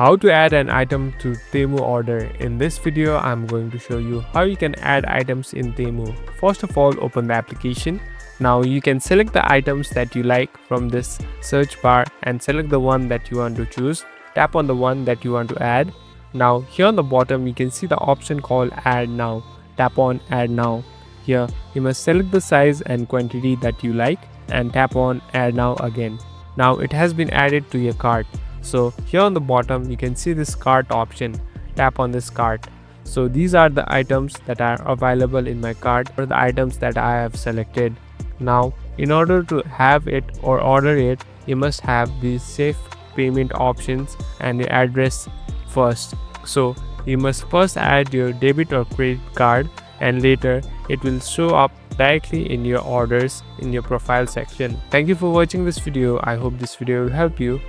How to add an item to Temu order. In this video, I'm going to show you how you can add items in Temu. First of all, open the application. Now you can select the items that you like from this search bar and select the one that you want to choose. Tap on the one that you want to add. Now here on the bottom you can see the option called add now. Tap on add now. Here you must select the size and quantity that you like and tap on add now again. Now it has been added to your cart. So here on the bottom you can see this cart option. Tap on this cart. So these are the items that are available in my cart or the items that I have selected. Now in order to have it or order it, you must have these safe payment options and your address first. So you must first add your debit or credit card and later it will show up directly in your orders in your profile section. Thank you for watching this video. I hope this video will help you.